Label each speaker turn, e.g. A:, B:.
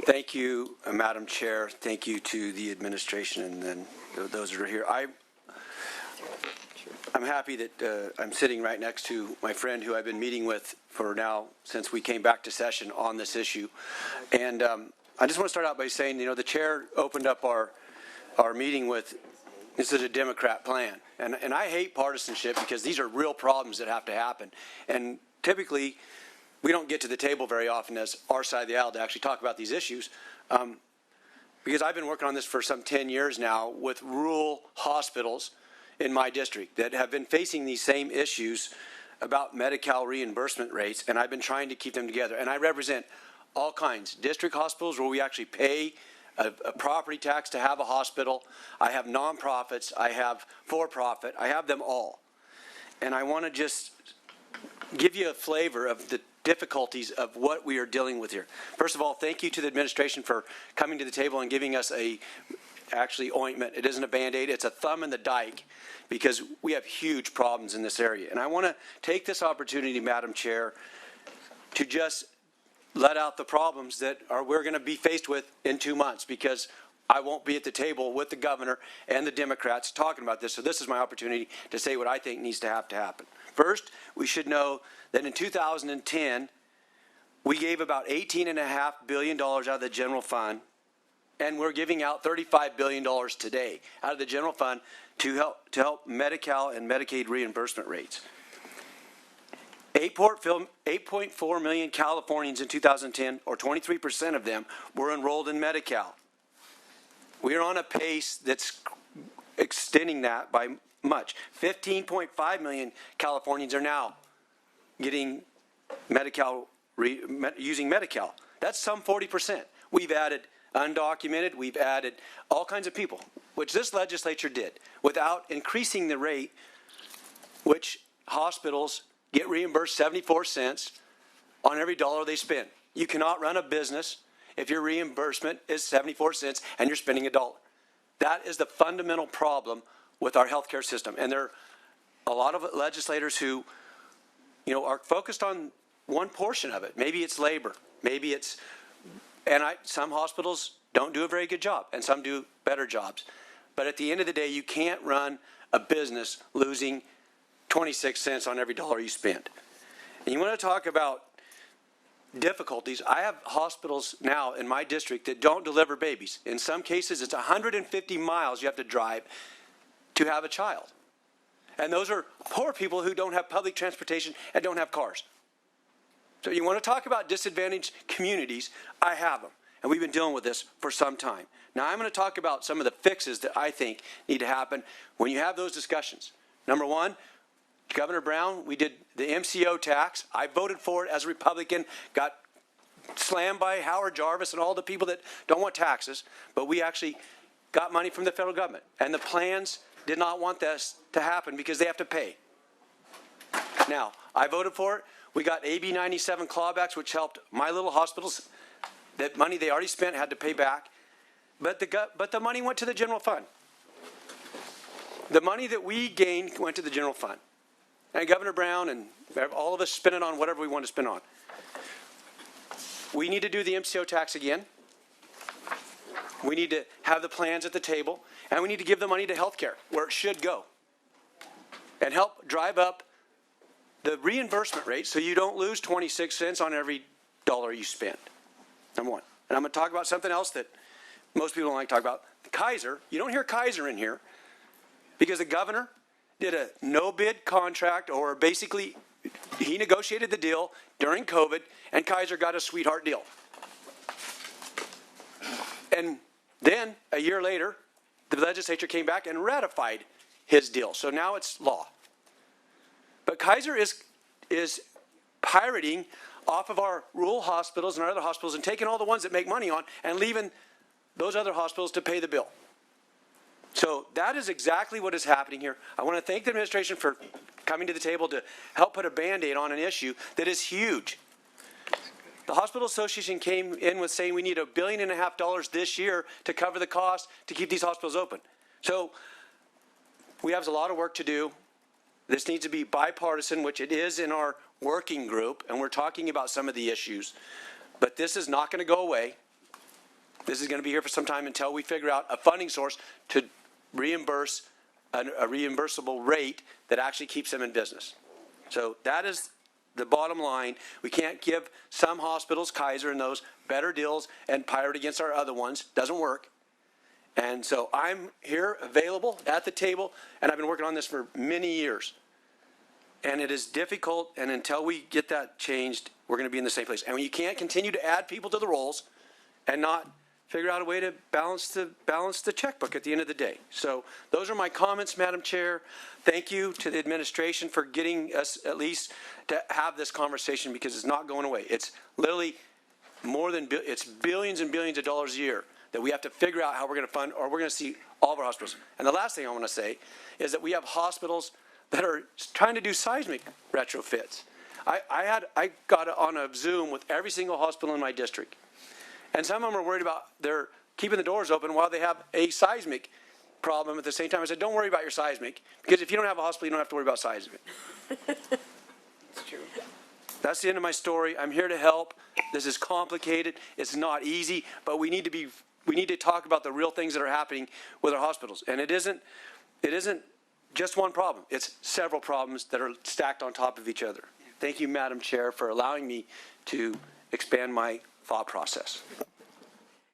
A: Thank you, Madam Chair. Thank you to the administration and then those that are here. I'm happy that I'm sitting right next to my friend who I've been meeting with for now since we came back to session on this issue. And I just want to start out by saying, the chair opened up our meeting with, this is a Democrat plan. And I hate partisanship because these are real problems that have to happen. And typically, we don't get to the table very often as our side of the aisle to actually talk about these issues. Because I've been working on this for some 10 years now with rural hospitals in my district that have been facing these same issues about Medi-Cal reimbursement rates, and I've been trying to keep them together. And I represent all kinds, district hospitals where we actually pay a property tax to have a hospital. I have nonprofits, I have for-profit, I have them all. And I want to just give you a flavor of the difficulties of what we are dealing with here. First of all, thank you to the administration for coming to the table and giving us actually ointment. It isn't a Band-Aid, it's a thumb in the dike because we have huge problems in this area. And I want to take this opportunity, Madam Chair, to just let out the problems that we're going to be faced with in 2 months because I won't be at the table with the governor and the Democrats talking about this. So this is my opportunity to say what I think needs to happen. First, we should know that in 2010, we gave about $18.5 billion out of the general fund, and we're giving out $35 billion today out of the general fund to help Medi-Cal and Medicaid reimbursement rates. 8.4 million Californians in 2010, or 23% of them, were enrolled in Medi-Cal. We are on a pace that's extending that by much. 15.5 million Californians are now getting Medi-Cal, using Medi-Cal. That's some 40%. We've added undocumented, we've added all kinds of people, which this legislature did, without increasing the rate which hospitals get reimbursed 74 cents on every dollar they spend. You cannot run a business if your reimbursement is 74 cents and you're spending $1. That is the fundamental problem with our healthcare system. And there are a lot of legislators who, are focused on one portion of it. Maybe it's labor, maybe it's, some hospitals don't do a very good job and some do better jobs. But at the end of the day, you can't run a business losing 26 cents on every dollar you spend. And you want to talk about difficulties. I have hospitals now in my district that don't deliver babies. In some cases, it's 150 miles you have to drive to have a child. And those are poor people who don't have public transportation and don't have cars. So you want to talk about disadvantaged communities, I have them. And we've been dealing with this for some time. Now I'm going to talk about some of the fixes that I think need to happen when you have those discussions. Number one, Governor Brown, we did the MCO tax. I voted for it as a Republican, got slammed by Howard Jarvis and all the people that don't want taxes, but we actually got money from the federal government. And the plans did not want this to happen because they have to pay. Now, I voted for it. We got AB 97 clawbacks, which helped my little hospitals. That money they already spent had to pay back. But the money went to the general fund. The money that we gained went to the general fund. And Governor Brown and all of us spend it on whatever we want to spend on. We need to do the MCO tax again. We need to have the plans at the table. And we need to give the money to healthcare, where it should go. And help drive up the reimbursement rate so you don't lose 26 cents on every dollar you spend. Number one. And I'm going to talk about something else that most people don't like to talk about. Kaiser. You don't hear Kaiser in here because the governor did a no-bid contract, or basically he negotiated the deal during COVID, and Kaiser got a sweetheart deal. And then, a year later, the legislature came back and ratified his deal. So now it's law. But Kaiser is pirating off of our rural hospitals and our other hospitals and taking all the ones that make money on and leaving those other hospitals to pay the bill. So that is exactly what is happening here. I want to thank the administration for coming to the table to help put a Band-Aid on an issue that is huge. The Hospital Association came in with saying we need $1.5 billion this year to cover the cost to keep these hospitals open. So we have a lot of work to do. This needs to be bipartisan, which it is in our working group, and we're talking about some of the issues. But this is not going to go away. This is going to be here for some time until we figure out a funding source to reimburse a reimbursable rate that actually keeps them in business. So that is the bottom line. We can't give some hospitals, Kaiser and those, better deals and pirate against our other ones. Doesn't work. And so I'm here available at the table, and I've been working on this for many years. And it is difficult, and until we get that changed, we're going to be in the same place. And you can't continue to add people to the rolls and not figure out a way to balance the checkbook at the end of the day. So those are my comments, Madam Chair. Thank you to the administration for getting us at least to have this conversation, because it's not going away. It's literally more than, it's billions and billions of dollars a year that we have to figure out how we're going to fund, or we're going to see all of our hospitals. And the last thing I want to say is that we have hospitals that are trying to do seismic retrofits. I got on a Zoom with every single hospital in my district. And some of them are worried about they're keeping the doors open while they have a seismic problem at the same time. I said, don't worry about your seismic, because if you don't have a hospital, you don't have to worry about seismic.
B: It's true.
A: That's the end of my story. I'm here to help. This is complicated. It's not easy, but we need to talk about the real things that are happening with our hospitals. And it isn't just one problem. It's several problems that are stacked on top of each other. Thank you, Madam Chair, for allowing me to expand my thought process.